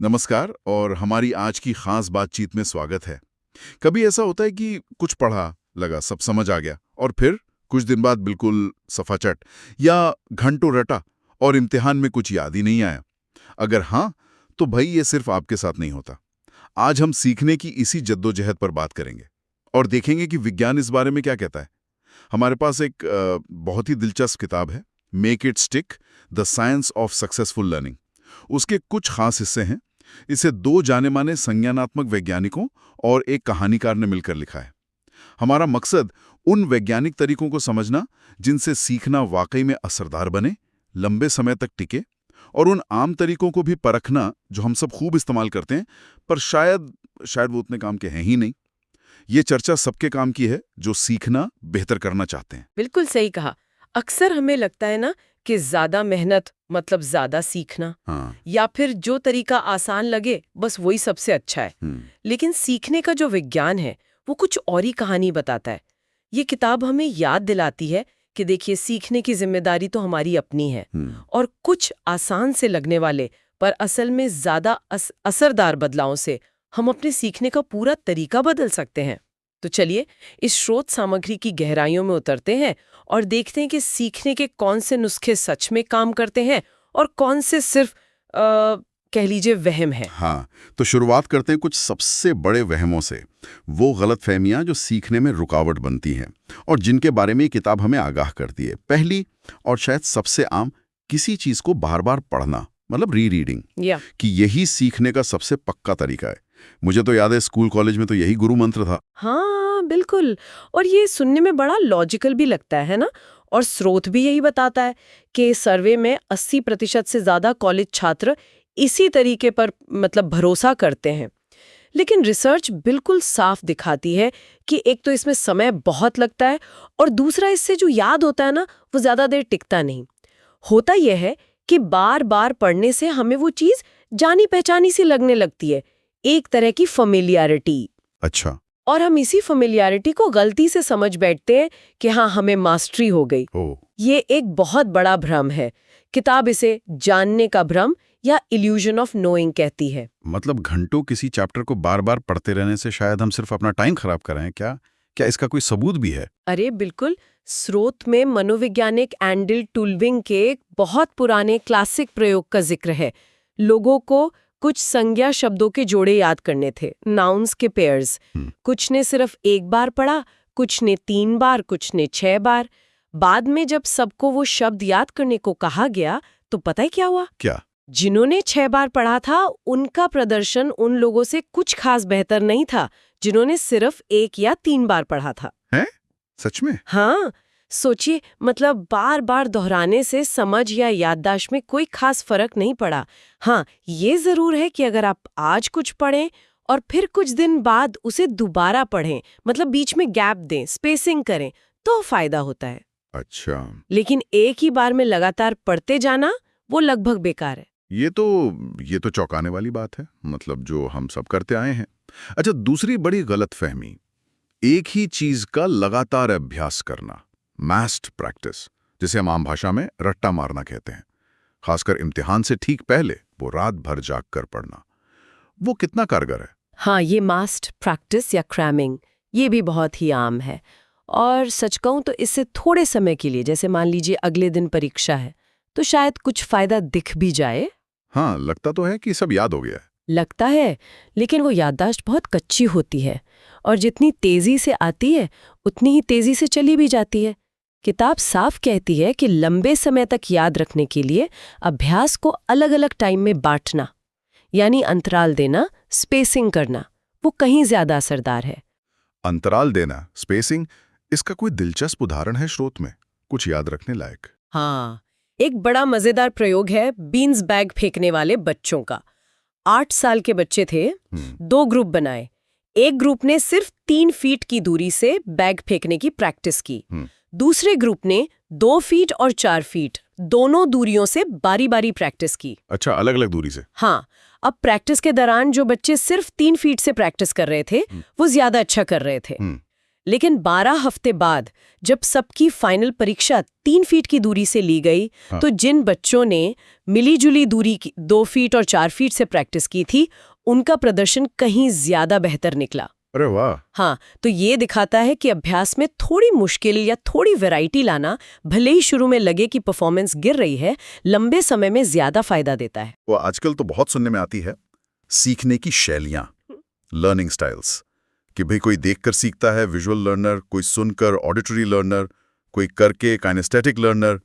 नमस्कार और हमारी आज की खास बातचीत में स्वागत है। कभी ऐसा होता है कि कुछ पढ़ा, लगा सब समझ आ गया और फिर कुछ दिन बाद बिल्कुल सफाचट या घंटों रटा और इम्तिहान में कुछ याद ही नहीं आया। अगर हाँ, तो भाई ये सिर्फ आपके साथ नहीं होता। आज हम सीखने की इसी जद्दोजहद पर बात करेंगे और देखेंगे कि विज्ञान इस बारे में क्या कहता है। हमारे पास एक बहुत ही दिलचस्प किताब है, make it stick, the science of successful learning. उसके कुछ खास हिस्से हैं। इसे दो जाने-माने संज्ञानात्मक वैज्ञानिकों और एक कहानीकार ने मिलकर लिखा है। हमारा मकसद उन वैज्ञानिक तरीकों को समझना जिनसे सीखना वाकई में असरदार बने, लंबे समय तक टिके, और उन आम तरीकों को भी परखना जो हम सब खूब इस्तेमाल करते हैं पर शायद वो उतने काम के हैं ही नहीं। ये चर्चा सबके काम की है जो सीखना बेहतर करना चाहते हैं। बिल्कुल सही कहा। अक्सर हमें लगता है ना कि ज्यादा मेहनत मतलब ज्यादा सीखना, हाँ। या फिर जो तरीका आसान लगे बस वही सबसे अच्छा है। लेकिन सीखने का जो विज्ञान है वो कुछ और ही कहानी बताता है। ये किताब हमें याद दिलाती है कि देखिए, सीखने की जिम्मेदारी तो हमारी अपनी है, और कुछ आसान से लगने वाले पर असल में ज्यादा असरदार बदलावों से हम अपने सीखने का पूरा तरीका बदल सकते हैं। तो चलिए इस स्रोत सामग्री की गहराइयों में उतरते हैं और देखते हैं कि सीखने के कौन से नुस्खे सच में काम करते हैं और कौन से सिर्फ कह लीजिए वहम है। हाँ, तो शुरुआत करते हैं कुछ सबसे बड़े वहमों से, वो गलतफहमियां जो सीखने में रुकावट बनती हैं और जिनके बारे में ये किताब हमें आगाह करती है। पहली और शायद सबसे आम, किसी चीज को बार बार पढ़ना, मतलब री रीडिंग, कि यही सीखने का सबसे पक्का तरीका है। मुझे तो याद है स्कूल कॉलेज में तो यही गुरु मंत्र था। हाँ बिल्कुल, और ये सुनने में बड़ा लॉजिकल भी लगता है ना। और स्रोत भी यही बताता है कि सर्वे में 80% से ज्यादा कॉलेज छात्र इसी तरीके पर मतलब भरोसा करते हैं। लेकिन रिसर्च बिल्कुल साफ दिखाती है कि एक तो इसमें समय बहुत लगता है, और दूसरा इससे जो याद होता है ना वो ज्यादा देर टिकता नहीं। होता यह है कि बार बार पढ़ने से हमें वो चीज जानी पहचानी सी लगने लगती है, एक तरह की फेमिलियरिटी। अच्छा। और हम इसी फेमिलियरिटी को गलती से समझ बैठते हैं कि हाँ, हमें मास्टरी हो गई। ये एक बहुत बड़ा भ्रम है। किताब इसे जानने का भ्रम या इल्यूजन ऑफ नोइंग कहती है। मतलब घंटों किसी चैप्टर को बार बार पढ़ते रहने से शायद हम सिर्फ अपना टाइम खराब कर रहे हैं। क्या इसका कोई सबूत भी है? अरे बिल्कुल। स्रोत में मनोवैज्ञानिक एंडिल टुलविंग के एक बहुत पुराने क्लासिक प्रयोग का जिक्र है। लोगों को कुछ संज्ञा शब्दों के जोड़े याद करने थे, नाउन्स के पेयर्स। कुछ ने सिर्फ एक बार पढ़ा, कुछ ने 3 बार, कुछ ने 6 बार। बाद में जब सबको वो शब्द याद करने को कहा गया तो पता है क्या हुआ? क्या? जिन्होंने 6 बार पढ़ा था उनका प्रदर्शन उन लोगों से कुछ खास बेहतर नहीं था जिन्होंने सिर्फ 1 या 3 बार पढ़ा था। है? सच में? हाँ, सोचिए, मतलब बार बार दोहराने से समझ या याददाश्त में कोई खास फर्क नहीं पड़ा। हाँ, ये जरूर है कि अगर आप आज कुछ पढ़ें और फिर कुछ दिन बाद उसे दोबारा पढ़ें, मतलब बीच में गैप दें, स्पेसिंग करें, तो फायदा होता है। अच्छा। लेकिन एक ही बार में लगातार पढ़ते जाना वो लगभग बेकार है। ये तो चौंकाने वाली बात है, मतलब जो हम सब करते आए हैं। अच्छा, दूसरी बड़ी गलतफहमी, एक ही चीज का लगातार अभ्यास करना, मैस्ड प्रैक्टिस, जिसे हम आम भाषा में रट्टा मारना कहते हैं। खासकर इम्तिहान से ठीक पहले वो रात भर जाग कर पढ़ना, वो कितना कारगर है? हाँ, ये मास्ड प्रैक्टिस या क्रैमिंग, ये भी बहुत ही आम है। और सच कहूं तो इससे थोड़े समय के लिए, जैसे मान लीजिए अगले दिन परीक्षा है, तो शायद कुछ फायदा दिख भी जाए। हाँ, लगता तो है कि सब याद हो गया है। लगता है, लेकिन वो याददाश्त बहुत कच्ची होती है, और जितनी तेजी से आती है उतनी ही तेजी से चली भी जाती है। किताब साफ कहती है कि लंबे समय तक याद रखने के लिए अभ्यास को अलग अलग टाइम में बांटना, यानी अंतराल देना, स्पेसिंग करना, वो कहीं ज्यादा असरदार है। अंतराल देना, स्पेसिंग, इसका कोई दिलचस्प उदाहरण है स्रोत में, कुछ याद रखने लायक? हाँ, एक बड़ा मजेदार प्रयोग है बीन्स बैग फेंकने वाले बच्चों का। 8 साल के बच्चे थे, 2 ग्रुप बनाए। एक ग्रुप ने सिर्फ 3 फीट की दूरी से बैग फेंकने की प्रैक्टिस की। दूसरे ग्रुप ने 2 फीट और 4 फीट दोनों दूरियों से बारी बारी प्रैक्टिस की। अच्छा, अलग अलग दूरी से? हाँ। अब प्रैक्टिस के दौरान जो बच्चे सिर्फ 3 फीट से प्रैक्टिस कर रहे थे वो ज्यादा अच्छा कर रहे थे। लेकिन 12 हफ्ते बाद जब सबकी फाइनल परीक्षा 3 फीट की दूरी से ली गई, तो जिन बच्चों ने मिली-जुली दूरी की 2 फीट और 4 फीट से प्रैक्टिस की थी, उनका प्रदर्शन कहीं ज्यादा बेहतर निकला। अरे वाह। हाँ, तो ये दिखाता है कि अभ्यास में थोड़ी मुश्किल या थोड़ी वैरायटी लाना, भले ही शुरू में लगे कि परफॉर्मेंस गिर रही है, लंबे समय में ज्यादा फायदा देता है। वो आजकल तो बहुत सुनने में आती है सीखने की शैलियां, लर्निंग स्टाइल्स, कि भाई कोई देखकर सीखता है विजुअल लर्नर, कोई सुनकर ऑडिटरी लर्नर, कोई करके काइनेस्थेटिक लर्नर।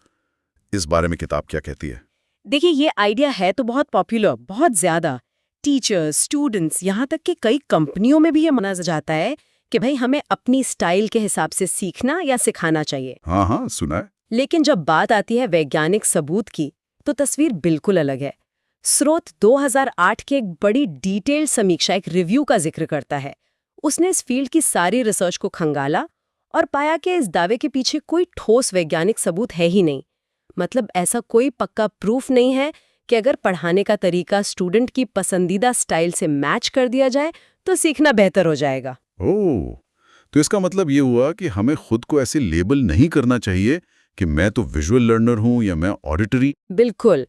इस बारे में किताब क्या कहती है? देखिए, ये आइडिया है तो बहुत पॉपुलर, बहुत ज्यादा। टीचर्स, स्टूडेंट्स, यहाँ तक कि कई कंपनियों में भी ये माना जाता है कि भाई हमें अपनी स्टाइल के हिसाब से सीखना या सिखाना चाहिए। हाँ हाँ, सुना है। लेकिन जब बात आती है वैज्ञानिक सबूत की, तो तस्वीर बिल्कुल अलग है। स्रोत 2008 की एक बड़ी डिटेल्ड समीक्षा, एक रिव्यू का जिक्र करता है। उसने इस फील्ड की सारी रिसर्च को खंगाला और पाया कि इस दावे के पीछे कोई ठोस वैज्ञानिक सबूत है ही नहीं। मतलब ऐसा कोई पक्का प्रूफ नहीं है कि अगर पढ़ाने का तरीका स्टूडेंट की पसंदीदा स्टाइल से मैच कर दिया जाए तो सीखना बेहतर हो जाएगा। ओह, तो इसका मतलब ये हुआ कि हमें खुद को ऐसे लेबल नहीं करना चाहिए कि मैं तो विजुअल लर्नर हूं या मैं ऑडिटरी। बिल्कुल।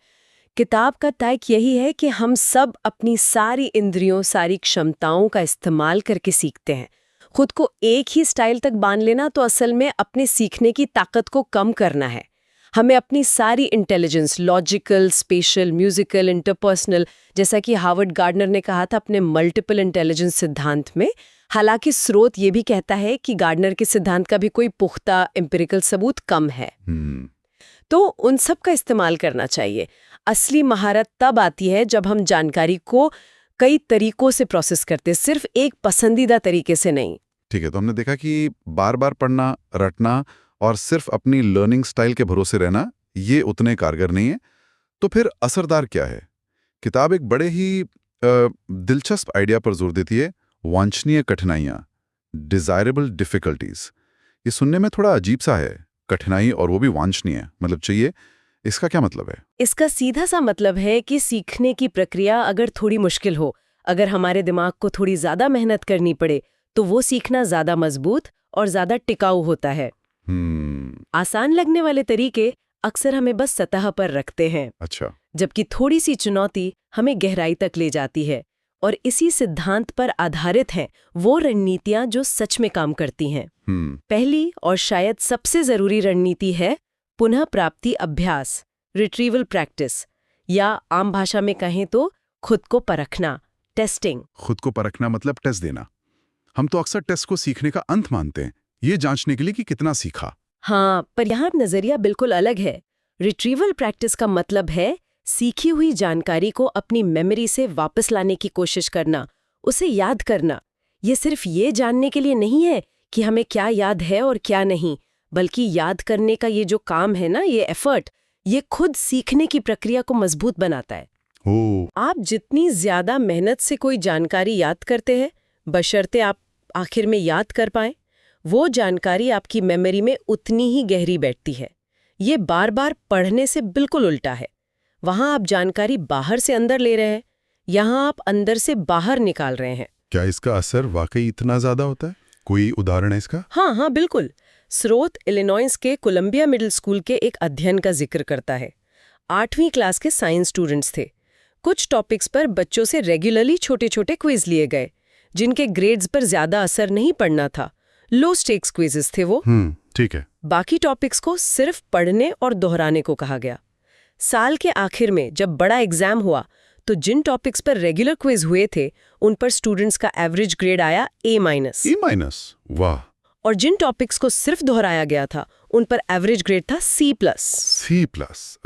किताब का तर्क यही है कि हम सब अपनी सारी इंद्रियों, सारी क्षमताओं का इस्तेमाल करके सीखते हैं। खुद को एक ही स्टाइल तक बांध लेना तो असल में अपने सीखने की ताकत को कम करना है। हमें अपनी सारी intelligence, logical, special, musical, interpersonal, जैसा कि हार्वर्ड गार्डनर ने कहा था अपने मल्टीपल इंटेलिजेंस सिद्धांत में। हालांकि स्रोत ये भी कहता है कि गार्डनर के सिद्धांत का भी कोई पुख्ता एम्पिरिकल सबूत कम है। तो उन सब का इस्तेमाल करना चाहिए। असली महारत तब आती है जब हम जानकारी को कई तरीकों से प्रोसेस करते, सिर्फ एक पसंदीदा तरीके से नहीं। ठीक है, तो हमने देखा कि बार बार पढ़ना, रटना और सिर्फ अपनी लर्निंग स्टाइल के भरोसे रहना, ये उतने कारगर नहीं है। तो फिर असरदार क्या है? किताब एक बड़े ही दिलचस्प आइडिया पर जोर देती है, वांछनीय कठिनाइयाँ, डिजायरेबल डिफिकल्टीज। ये सुनने में थोड़ा अजीब सा है, कठिनाई और वो भी वांछनीय, मतलब चाहिए। इसका क्या मतलब है? इसका सीधा सा मतलब है कि सीखने की प्रक्रिया अगर थोड़ी मुश्किल हो, अगर हमारे दिमाग को थोड़ी ज्यादा मेहनत करनी पड़े, तो वो सीखना ज्यादा मजबूत और ज्यादा टिकाऊ होता है। आसान लगने वाले तरीके अक्सर हमें बस सतह पर रखते हैं। अच्छा। जबकि थोड़ी सी चुनौती हमें गहराई तक ले जाती है। और इसी सिद्धांत पर आधारित हैं वो रणनीतियां जो सच में काम करती हैं। पहली और शायद सबसे जरूरी रणनीति है पुनः प्राप्ति अभ्यास, रिट्रीवल प्रैक्टिस, या आम भाषा में कहें तो खुद को परखना, टेस्टिंग। खुद को परखना मतलब टेस्ट देना। हम तो अक्सर टेस्ट को सीखने का अंत मानते हैं, ये जांचने के लिए कि कितना सीखा। हाँ, पर यहाँ नजरिया बिल्कुल अलग है। रिट्रीवल प्रैक्टिस का मतलब है सीखी हुई जानकारी को अपनी मेमोरी से वापस लाने की कोशिश करना, उसे याद करना। ये सिर्फ ये जानने के लिए नहीं है कि हमें क्या याद है और क्या नहीं, बल्कि याद करने का ये जो काम है ना, ये एफर्ट, ये खुद सीखने की प्रक्रिया को मजबूत बनाता है। आप जितनी ज्यादा मेहनत से कोई जानकारी याद करते हैं, बशर्ते आप आखिर में याद कर पाएं, वो जानकारी आपकी मेमोरी में उतनी ही गहरी बैठती है। ये बार बार पढ़ने से बिल्कुल उल्टा है। वहां आप जानकारी बाहर से अंदर ले रहे हैं, यहाँ आप अंदर से बाहर निकाल रहे हैं। क्या इसका असर वाकई इतना ज्यादा होता है? कोई उदाहरण है इसका? हाँ, बिल्कुल। स्रोत इलिनॉइस के कोलंबिया मिडिल स्कूल के एक अध्ययन का जिक्र करता है। 8वीं क्लास के साइंस स्टूडेंट्स थे। कुछ टॉपिक्स पर बच्चों से रेगुलरली छोटे छोटे क्विज लिए गए, जिनके ग्रेड्स पर ज्यादा असर नहीं पड़ना था। लो स्टेक्स क्विजेस थे वो। ठीक है। बाकी टॉपिक्स को सिर्फ पढ़ने और दोहराने को कहा गया। साल के आखिर में जब बड़ा एग्जाम हुआ, तो जिन टॉपिक्स पर रेगुलर क्विज हुए थे, उन पर स्टूडेंट्स का एवरेज ग्रेड आया A-। वाह। और जिन टॉपिक्स को सिर्फ दोहराया गया था, उन पर एवरेज ग्रेड था C+।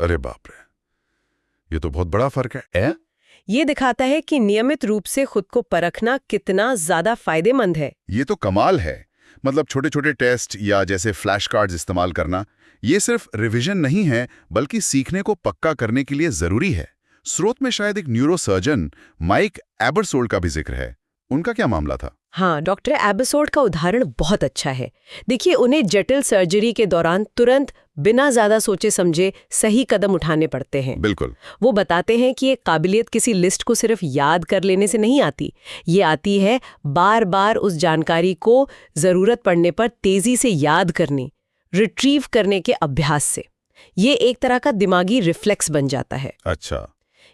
अरे बाप रे, ये तो बहुत बड़ा फर्क है। ये दिखाता है कि नियमित रूप से खुद को परखना कितना ज्यादा फायदेमंद है। ये तो कमाल है। मतलब छोटे छोटे टेस्ट या जैसे फ्लैश कार्ड्स इस्तेमाल करना, ये सिर्फ रिवीजन नहीं है, बल्कि सीखने को पक्का करने के लिए जरूरी है। स्रोत में शायद एक न्यूरोसर्जन माइक एबरसोल्ड का भी जिक्र है। उनका क्या मामला था? हाँ, डॉक्टर एबसोड का उदाहरण बहुत अच्छा है। देखिए, उन्हें जटिल सर्जरी के दौरान तुरंत बिना ज्यादा सोचे समझे सही कदम उठाने पड़ते हैं। बिल्कुल। वो बताते हैं कि ये काबिलियत किसी लिस्ट को सिर्फ याद कर लेने से नहीं आती, ये आती है बार बार उस जानकारी को जरूरत पड़ने पर तेजी से याद करने, रिट्रीव करने के अभ्यास से। ये एक तरह का दिमागी रिफ्लेक्स बन जाता है। अच्छा।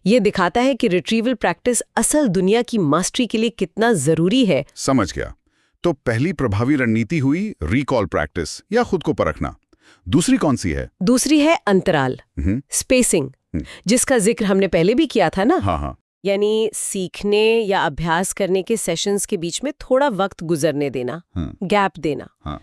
ये दिखाता है कि रिट्रीवल प्रैक्टिस असल दुनिया की मास्टरी के लिए कितना जरूरी है। समझ गया। तो पहली प्रभावी रणनीति हुई रिकॉल प्रैक्टिस या खुद को परखना। दूसरी कौन सी है? दूसरी है अंतराल, स्पेसिंग, जिसका जिक्र हमने पहले भी किया था ना। हाँ। यानी सीखने या अभ्यास करने के सेशंस के बीच में थोड़ा वक्त गुजरने देना, गैप देना। हाँ।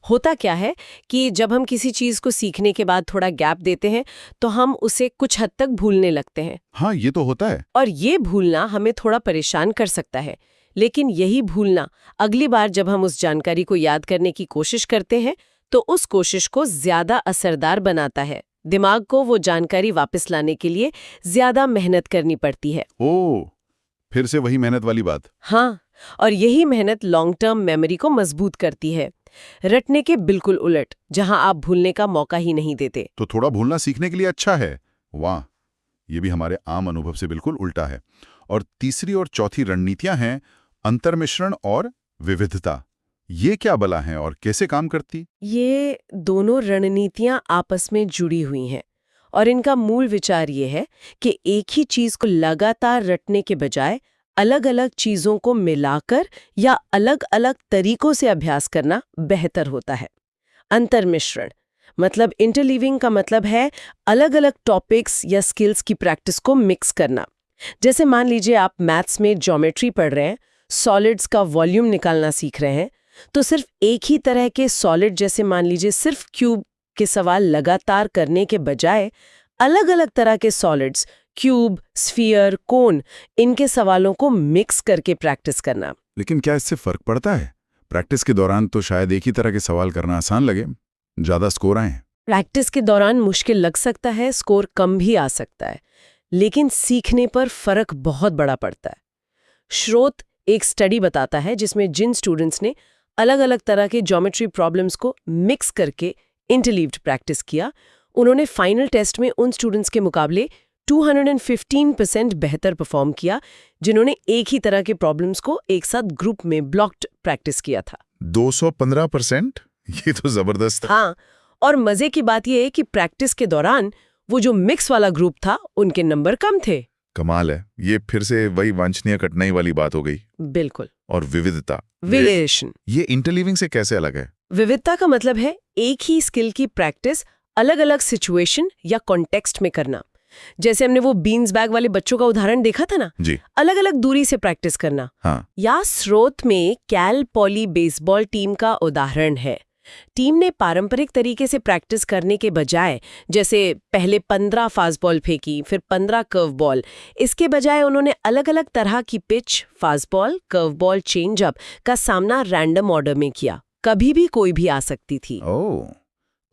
होता क्या है कि जब हम किसी चीज को सीखने के बाद थोड़ा गैप देते हैं तो हम उसे कुछ हद तक भूलने लगते हैं। हाँ, ये तो होता है। और ये भूलना हमें थोड़ा परेशान कर सकता है, लेकिन यही भूलना अगली बार जब हम उस जानकारी को याद करने की कोशिश करते हैं तो उस कोशिश को ज्यादा असरदार बनाता है। दिमाग को वो जानकारी वापस लाने के लिए ज्यादा मेहनत करनी पड़ती है। ओह, फिर से वही मेहनत वाली बात। हाँ, और यही मेहनत लॉन्ग टर्म मेमोरी को मजबूत करती है, रटने के बिल्कुल उलट, जहां आप भूलने का मौका ही नहीं देते। तो थोड़ा भूलना सीखने के लिए अच्छा है। वाह, ये भी हमारे आम अनुभव से बिल्कुल उल्टा है। और तीसरी और चौथी रणनीतियां हैं अंतर्मिश्रण और विविधता। ये क्या बला है और कैसे काम करती? ये दोनों रणनीतियां आपस में जुड़ी हुई हैं और इनका मूल विचार ये है कि एक ही चीज को लगातार रटने के बजाय अलग अलग चीजों को मिलाकर या अलग अलग तरीकों से अभ्यास करना बेहतर होता है। अंतर्मिश्रण मतलब इंटरलीविंग का मतलब है अलग अलग टॉपिक्स या स्किल्स की प्रैक्टिस को मिक्स करना। जैसे मान लीजिए आप मैथ्स में ज्योमेट्री पढ़ रहे हैं, सॉलिड्स का वॉल्यूम निकालना सीख रहे हैं, तो सिर्फ एक ही तरह के सॉलिड, जैसे मान लीजिए सिर्फ क्यूब के सवाल लगातार करने के बजाय अलग अलग तरह के सॉलिड्स, क्यूब, स्फीयर, कोन, इनके सवालों को मिक्स करके प्रैक्टिस करना। लेकिन क्या इससे फर्क पड़ता है? प्रैक्टिस के दौरान तो शायद एक ही तरह के सवाल करना आसान लगे, ज्यादा स्कोर आए। प्रैक्टिस के दौरान मुश्किल लग सकता है, स्कोर कम भी आ सकता है, लेकिन सीखने पर फर्क बहुत बड़ा पड़ता है। स्रोत एक स्टडी बताता है जिसमें जिन स्टूडेंट्स ने अलग अलग तरह के ज्योमेट्री प्रॉब्लम्स को मिक्स करके इंटरलीव्ड प्रैक्टिस किया, उन्होंने फाइनल टेस्ट में उन स्टूडेंट्स के मुकाबले 215% बेहतर परफॉर्म किया जिन्होंने एक ही तरह के प्रॉब्लम्स को एक साथ ग्रुप में ब्लॉक्ड प्रैक्टिस किया था। 215%? ये तो जबरदस्त है। हाँ, और मजे की बात यह है कि प्रैक्टिस के दौरान वो जो मिक्स वाला ग्रुप था उनके नंबर कम थे। कमाल है। ये फिर से वही वांछनीय कठिनाई वाली बात हो गई। बिल्कुल। और विविधता, वेरिएशन, ये इंटरलीविंग से कैसे अलग है? विविधता का मतलब है एक ही स्किल की प्रैक्टिस अलग अलग सिचुएशन या कॉन्टेक्स्ट में करना। जैसे हमने वो बीन्स बैग वाले बच्चों का उदाहरण देखा था ना, जी। अलग अलग दूरी से प्रैक्टिस करना। हाँ। या स्रोत में कैल पॉली बेसबॉल टीम का उदाहरण है। टीम ने पारंपरिक तरीके से प्रैक्टिस करने के बजाय, जैसे पहले 15 फास्ट बॉल फेंकी, फिर 15 कर्व बॉल, इसके बजाय उन्होंने अलग अलग तरह की pitch, fast ball, curve ball, change up का सामना रैंडम ऑर्डर में किया। कभी भी कोई भी आ सकती थी। ओह,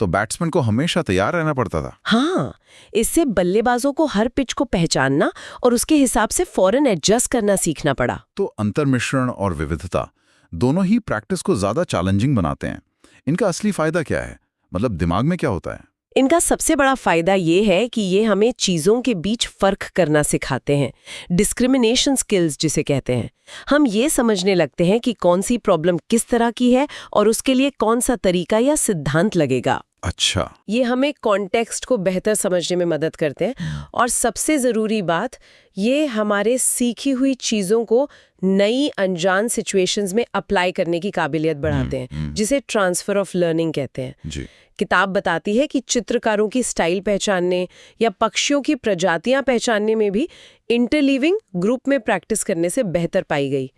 तो बैट्समैन को हमेशा तैयार रहना पड़ता था। हाँ, इससे बल्लेबाजों को हर पिच को पहचानना और उसके हिसाब से फौरन एडजस्ट करना सीखना पड़ा। तो अंतर्मिश्रण और विविधता दोनों ही प्रैक्टिस को ज्यादा चैलेंजिंग बनाते हैं। इनका असली फायदा क्या है? मतलब दिमाग में क्या होता है? इनका सबसे बड़ा फायदा ये है कि ये हमें चीजों के बीच फर्क करना सिखाते हैं, डिस्क्रिमिनेशन स्किल्स जिसे कहते हैं। हम ये समझने लगते हैं कि कौन सी प्रॉब्लम किस तरह की है और उसके लिए कौन सा तरीका या सिद्धांत लगेगा। अच्छा। ये हमें कॉन्टेक्स्ट को बेहतर समझने में मदद करते हैं और सबसे ज़रूरी बात, ये हमारे सीखी हुई चीज़ों को नई अनजान सिचुएशंस में अप्लाई करने की काबिलियत बढ़ाते हैं, जिसे ट्रांसफ़र ऑफ लर्निंग कहते हैं। जी। किताब बताती है कि चित्रकारों की स्टाइल पहचानने या पक्षियों की प्रजातियां पहचानने में भी इंटरलीविंग ग्रुप में प्रैक्टिस करने से बेहतर पाई गई।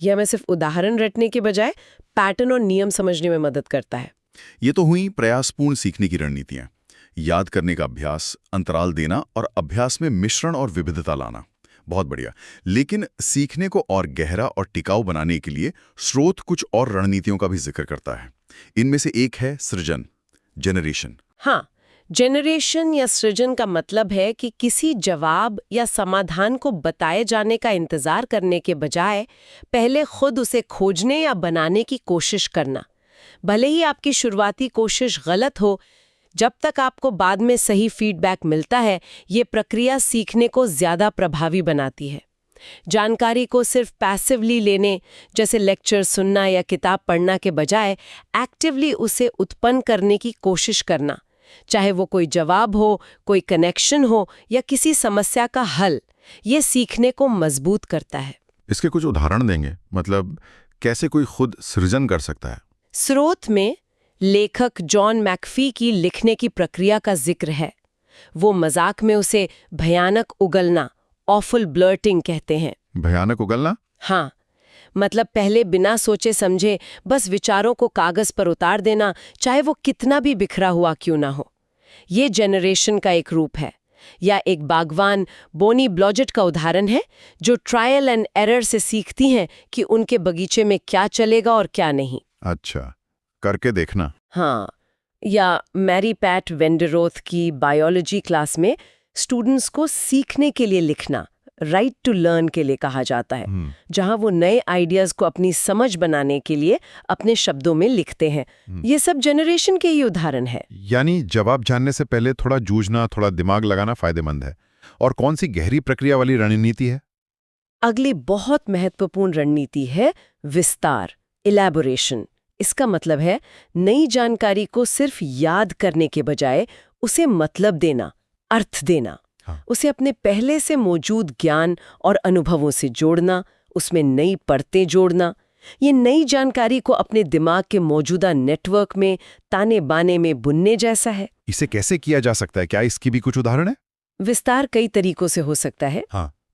यह हमें सिर्फ उदाहरण रटने के बजाय पैटर्न और नियम समझने में मदद करता है। ये तो हुई प्रयासपूर्ण सीखने की रणनीतियां, याद करने का अभ्यास, अंतराल देना और अभ्यास में मिश्रण और विविधता लाना। बहुत बढ़िया। लेकिन सीखने को और गहरा और टिकाऊ बनाने के लिए स्रोत कुछ और रणनीतियों का भी जिक्र करता है। इनमें से एक है सृजन, जनरेशन। हाँ, जेनरेशन या सृजन का मतलब है कि किसी जवाब या समाधान को बताए जाने का इंतजार करने के बजाय पहले खुद उसे खोजने या बनाने की कोशिश करना। भले ही आपकी शुरुआती कोशिश गलत हो, जब तक आपको बाद में सही फीडबैक मिलता है, ये प्रक्रिया सीखने को ज्यादा प्रभावी बनाती है। जानकारी को सिर्फ पैसिवली लेने, जैसे लेक्चर सुनना या किताब पढ़ना के बजाय एक्टिवली उसे उत्पन्न करने की कोशिश करना, चाहे वो कोई जवाब हो, कोई कनेक्शन हो या किसी समस्या का हल, ये सीखने को मजबूत करता है। इसके कुछ उदाहरण देंगे? मतलब कैसे कोई खुद सृजन कर सकता है? स्रोत में लेखक जॉन मैकफी की लिखने की प्रक्रिया का जिक्र है। वो मजाक में उसे भयानक उगलना, ऑफुल ब्लर्टिंग कहते हैं। भयानक उगलना? हाँ, मतलब पहले बिना सोचे समझे बस विचारों को कागज पर उतार देना, चाहे वो कितना भी बिखरा हुआ क्यों ना हो। ये जेनरेशन का एक रूप है। या एक बागवान बोनी ब्लॉजेट का उदाहरण है, जो ट्रायल एंड एरर से सीखती हैं कि उनके बगीचे में क्या चलेगा और क्या नहीं। अच्छा, करके देखना। हाँ, या मैरी पैट वेंडरोथ की बायोलॉजी क्लास में स्टूडेंट्स को सीखने के लिए लिखना, राइट टू लर्न के लिए कहा जाता है, जहां वो नए आइडियाज को अपनी समझ बनाने के लिए अपने शब्दों में लिखते हैं। ये सब जेनरेशन के ही उदाहरण है। यानी जवाब जानने से पहले थोड़ा जूझना, थोड़ा दिमाग लगाना फायदेमंद है। और कौन सी गहरी प्रक्रिया वाली रणनीति है? अगली बहुत महत्वपूर्ण रणनीति है विस्तार, इलैबोरेशन। इसका मतलब है नई जानकारी को सिर्फ याद करने के बजाय उसे मतलब देना, अर्थ देना। उसे अपने पहले से मौजूद ज्ञान और अनुभवों से जोड़ना, उसमें नई परतें जोड़ना। ये नई जानकारी को अपने दिमाग के मौजूदा नेटवर्क में ताने बाने में बुनने जैसा है। इसे कैसे किया जा सकता है? क्या इसकी भी कुछ उदाहरण है? विस्तार कई तरीकों से हो सकता है।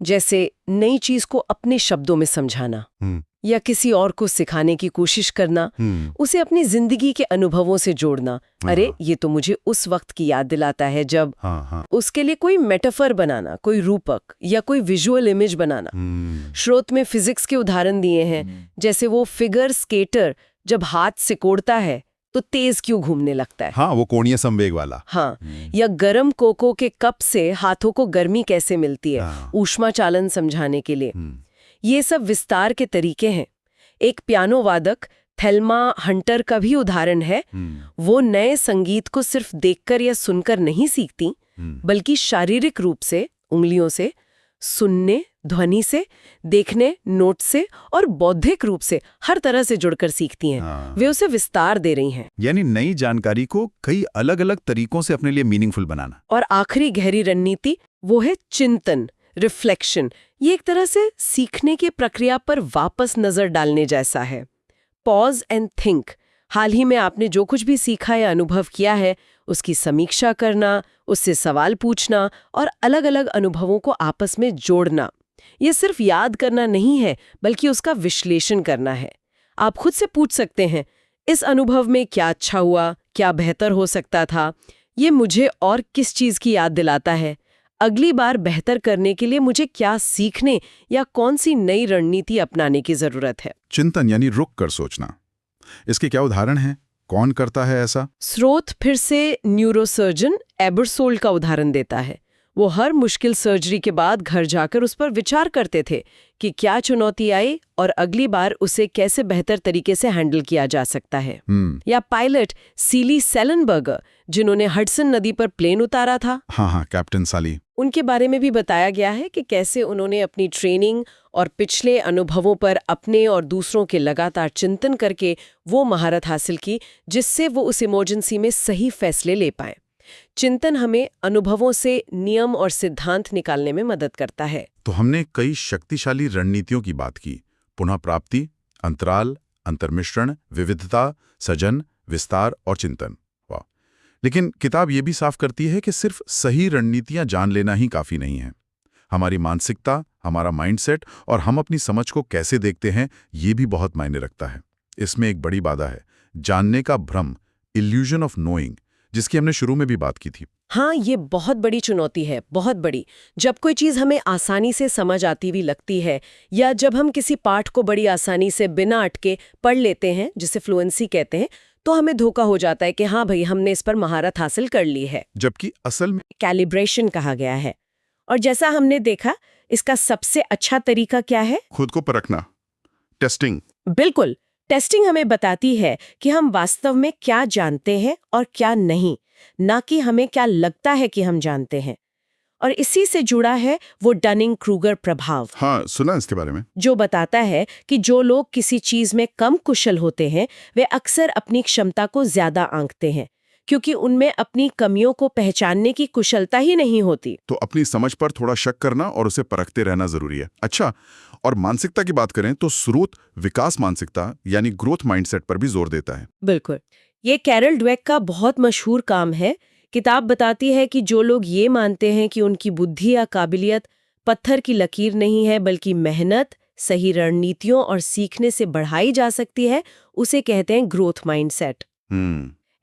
जैसे नई चीज को अपने शब्दों में समझाना, या किसी और को सिखाने की कोशिश करना, उसे अपनी जिंदगी के अनुभवों से जोड़ना। अरे, ये तो मुझे उस वक्त की याद दिलाता है जब। उसके लिए कोई मेटाफर बनाना, कोई रूपक या कोई विजुअल इमेज बनाना। स्रोत में फिजिक्स के उदाहरण दिए हैं, जैसे वो फिगर स्केटर जब हाथ सिकोड़ता है तो तेज क्यों घूमने लगता है। हाँ, वो कोणीय संवेग वाला। हाँ, या गरम कोको के कप से हाथों को गर्मी कैसे मिलती है, ऊष्मा चालन समझाने के लिए। ये सब विस्तार के तरीके हैं। एक पियानो वादक थेल्मा हंटर का भी उदाहरण है। वो नए संगीत को सिर्फ देखकर या सुनकर नहीं सीखती, बल्कि शारीरिक रूप से, उंगलियों से, सुनने, ध्वनि से, देखने, नोट से और बौद्धिक रूप से हर तरह से जुड़कर सीखती हैं। वे उसे विस्तार दे रही हैं। यानी नई जानकारी को कई अलग-अलग तरीकों से अपने लिए मीनिंगफुल बनाना। और आखिरी गहरी रणनीति वो है चिंतन, रिफ्लेक्शन। ये एक तरह से सीखने की प्रक्रिया पर वापस नजर डालने जैसा है। Pause and think. हाल ही में आपने जो कुछ भी सीखा या अनुभव किया है, उसकी समीक्षा करना, उससे सवाल पूछना और अलग अलग अनुभवों को आपस में जोड़ना। ये सिर्फ याद करना नहीं है, बल्कि उसका विश्लेषण करना है। आप खुद से पूछ सकते हैं, इस अनुभव में क्या अच्छा हुआ, क्या बेहतर हो सकता था, ये मुझे और किस चीज़ की याद दिलाता है, अगली बार बेहतर करने के लिए मुझे क्या सीखने या कौन सी नई रणनीति अपनाने की जरूरत है। चिंतन यानी रुक कर सोचना। इसके क्या उदाहरण हैं? कौन करता है ऐसा? स्रोत फिर से न्यूरोसर्जन एबरसोल्ड का उदाहरण देता है। वो हर मुश्किल सर्जरी के बाद घर जाकर उस पर विचार करते थे कि क्या चुनौती आई और अगली बार उसे कैसे बेहतर तरीके से हैंडल किया जा सकता है। या पायलट सीली सेलनबर्गर, जिन्होंने हडसन नदी पर प्लेन उतारा था। हाँ, कैप्टन साली। उनके बारे में भी बताया गया है कि कैसे उन्होंने अपनी ट्रेनिंग और पिछले अनुभवों पर अपने और दूसरों के लगातार चिंतन करके वो महारत हासिल की जिससे वो उस इमरजेंसी में सही फैसले ले पाए। चिंतन हमें अनुभवों से नियम और सिद्धांत निकालने में मदद करता है। तो हमने कई शक्तिशाली रणनीतियों की बात की। पुनः प्राप्ति, अंतराल, अंतर्मिश्रण, विविधता, सजन, विस्तार और चिंतन। वाह! लेकिन किताब ये भी साफ करती है कि सिर्फ सही रणनीतियां जान लेना ही काफी नहीं है। हमारी मानसिकता, हमारा माइंडसेट और हम अपनी समझ को कैसे देखते हैं, ये भी बहुत मायने रखता है। इसमें एक बड़ी बाधा है, जानने का भ्रम, इल्यूजन ऑफ नोइंग, जिसकी हमने शुरू में भी बात की थी। हाँ, ये बहुत बड़ी चुनौती है, बहुत बड़ी। जब कोई चीज़ हमें आसानी से समझ आती हुई लगती है, या जब हम किसी पाठ को बड़ी आसानी से बिना अटके पढ़ लेते हैं, जिसे फ्लुएंसी कहते हैं, तो हमें धोखा हो जाता है कि हाँ भाई हमने इस पर महारत हासिल कर ली है। जबकि असल में कैलिब्रेशन कहा गया है। और जैसा हमने देखा, इसका सबसे अच्छा तरीका क्या है? खुद को परखना, टेस्टिंग। बिल्कुल, टेस्टिंग हमें बताती है कि हम वास्तव में क्या जानते हैं और क्या नहीं, ना कि हमें क्या लगता है कि हम जानते हैं। और इसी से जुड़ा है वो डनिंग-क्रूगर प्रभाव। हाँ, सुना इसके बारे में। जो बताता है कि जो लोग किसी चीज में कम कुशल होते हैं, वे अक्सर अपनी क्षमता को ज्यादा आंकते हैं, क्योंकि उनमें अपनी कमियों को पहचानने की कुशलता ही नहीं होती। तो अपनी समझ पर थोड़ा शक करना और उसे परखते रहना जरूरी है। अच्छा, और मानसिकता की बात करें तो स्रोत विकास मानसिकता यानी ग्रोथ माइंडसेट पर भी जोर देता है। बिल्कुल, ये कैरल ड्वेक का बहुत मशहूर काम है। किताब बताती है कि जो लोग ये मानते हैं कि उनकी बुद्धि या काबिलियत पत्थर की लकीर नहीं है, बल्कि मेहनत, सही रणनीतियों और सीखने से बढ़ाई जा सकती है, उसे कहते हैं ग्रोथ माइंडसेट।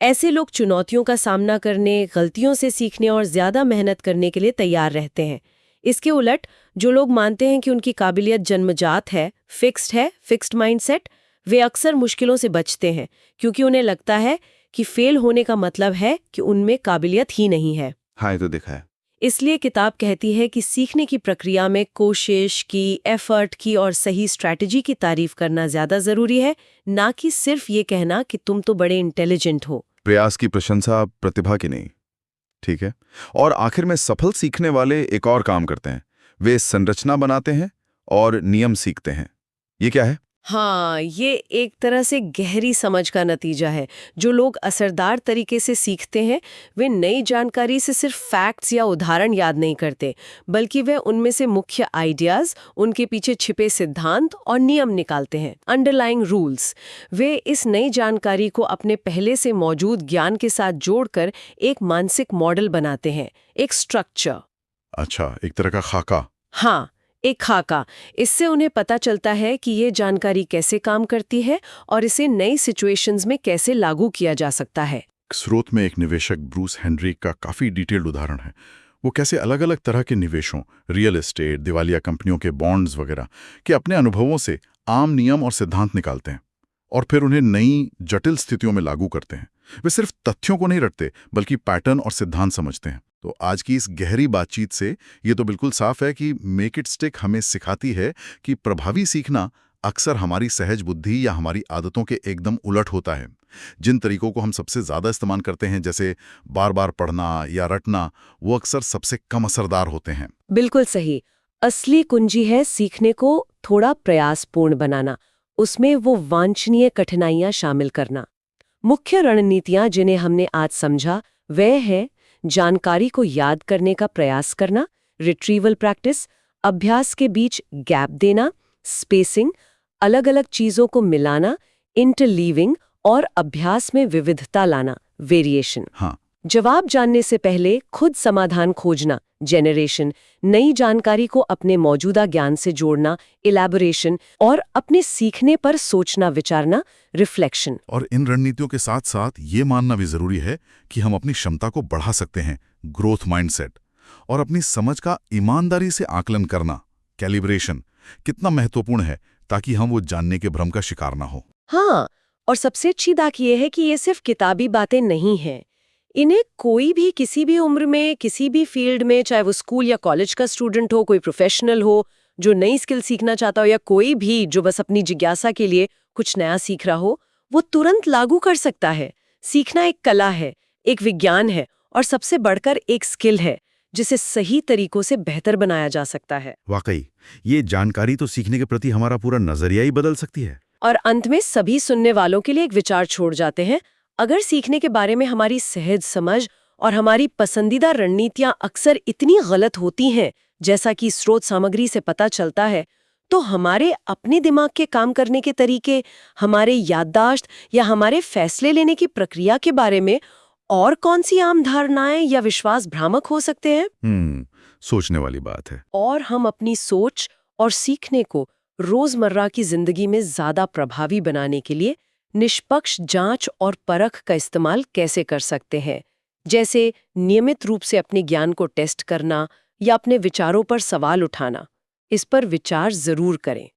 ऐसे लोग चुनौतियों का सामना करने, गलतियों से सीखने और ज्यादा मेहनत करने के लिए तैयार रहते हैं। इसके उलट जो लोग मानते हैं कि उनकी काबिलियत जन्मजात है, फिक्स्ड माइंडसेट, वे अक्सर मुश्किलों से बचते हैं, क्योंकि उन्हें लगता है कि फेल होने का मतलब है कि उनमें काबिलियत ही नहीं है। हाँ, ये तो देखा है। इसलिए किताब कहती है कि सीखने की प्रक्रिया में कोशिश की, एफर्ट की और सही स्ट्रैटेजी की तारीफ करना ज्यादा जरूरी है, ना कि सिर्फ ये कहना कि तुम तो बड़े इंटेलिजेंट हो। प्रयास की प्रशंसा, प्रतिभा की नहीं। ठीक है। और आखिर में सफल सीखने वाले एक और काम करते हैं। वे संरचना बनाते हैं और नियम सीखते हैं। ये क्या है? हाँ, ये एक तरह से गहरी समझ का नतीजा है। जो लोग असरदार तरीके से सीखते हैं, वे नई जानकारी से सिर्फ फैक्ट्स या उदाहरण याद नहीं करते, बल्कि वे उनमें से मुख्य आइडियाज, उनके पीछे छिपे सिद्धांत और नियम निकालते हैं, अंडरलाइंग रूल्स। वे इस नई जानकारी को अपने पहले से मौजूद ज्ञान के साथ जोड़कर एक मानसिक मॉडल बनाते हैं, एक स्ट्रक्चर। अच्छा, एक तरह का खाका। हाँ, एक खाका। इससे उन्हें पता चलता है कि ये जानकारी कैसे काम करती है और इसे नई सिचुएशंस में कैसे लागू किया जा सकता है। स्रोत में एक निवेशक ब्रूस हेनरी का काफी डिटेल्ड उदाहरण है। वो कैसे अलग अलग तरह के निवेशों, रियल एस्टेट, दिवालिया कंपनियों के बॉन्ड्स वगैरह के अपने अनुभवों से आम नियम और सिद्धांत निकालते हैं और फिर उन्हें नई जटिल स्थितियों में लागू करते हैं। वे सिर्फ तथ्यों को नहीं रटते, बल्कि पैटर्न और सिद्धांत समझते हैं। तो आज की इस गहरी बातचीत से ये तो बिल्कुल साफ है कि मेक इट स्टिक हमें सिखाती है कि प्रभावी सीखना अक्सर हमारी सहज बुद्धि या हमारी आदतों के एकदम उलट होता है। जिन तरीकों को हम सबसे ज्यादा इस्तेमाल करते हैं, जैसे बार बार पढ़ना या रटना, वो अक्सर सबसे कम असरदार होते हैं। बिल्कुल सही। असली कुंजी है सीखने को थोड़ा प्रयासपूर्ण बनाना, उसमें वो वांछनीय कठिनाइयां शामिल करना। मुख्य रणनीतियां जिन्हें हमने आज समझा, वे हैं जानकारी को याद करने का प्रयास करना, रिट्रीवल प्रैक्टिस, अभ्यास के बीच गैप देना, स्पेसिंग, अलग-अलग चीजों को मिलाना, इंटरलीविंग और अभ्यास में विविधता लाना, वेरिएशन। हाँ, जवाब जानने से पहले खुद समाधान खोजना, जेनरेशन, नई जानकारी को अपने मौजूदा ज्ञान से जोड़ना, इलैबोरेशन, और अपने सीखने पर सोचना विचारना, रिफ्लेक्शन। और इन रणनीतियों के साथ साथ ये मानना भी जरूरी है कि हम अपनी क्षमता को बढ़ा सकते हैं, ग्रोथ माइंडसेट, और अपनी समझ का ईमानदारी से आकलन करना, कैलिब्रेशन, कितना महत्वपूर्ण है ताकि हम वो जानने के भ्रम का शिकार ना हो। हाँ, और सबसे अच्छी बात यह है कि ये सिर्फ किताबी बातें नहीं हैं। इन्हें कोई भी किसी भी उम्र में, किसी भी फील्ड में, चाहे वो स्कूल या कॉलेज का स्टूडेंट हो, कोई प्रोफेशनल हो जो नई स्किल सीखना चाहता हो, या कोई भी जो बस अपनी जिज्ञासा के लिए कुछ नया सीख रहा हो, वो तुरंत लागू कर सकता है। सीखना एक कला है, एक विज्ञान है, और सबसे बढ़कर एक स्किल है जिसे सही तरीकों से बेहतर बनाया जा सकता है। वाकई, ये जानकारी तो सीखने के प्रति हमारा पूरा नजरिया ही बदल सकती है। और अंत में सभी सुनने वालों के लिए एक विचार छोड़ जाते हैं। अगर सीखने के बारे में हमारी सहज समझ और हमारी पसंदीदा रणनीतियां अक्सर इतनी गलत होती हैं, जैसा कि स्रोत सामग्री से पता चलता है, तो हमारे अपने दिमाग के काम करने के तरीके, हमारे याददाश्त या हमारे फैसले लेने की प्रक्रिया के बारे में और कौन सी आम धारणाएं या विश्वास भ्रामक हो सकते हैं? सोचने वाली बात है। और हम अपनी सोच और सीखने को रोजमर्रा की जिंदगी में ज्यादा प्रभावी बनाने के लिए निष्पक्ष जांच और परख का इस्तेमाल कैसे कर सकते हैं, जैसे नियमित रूप से अपने ज्ञान को टेस्ट करना या अपने विचारों पर सवाल उठाना। इस पर विचार जरूर करें।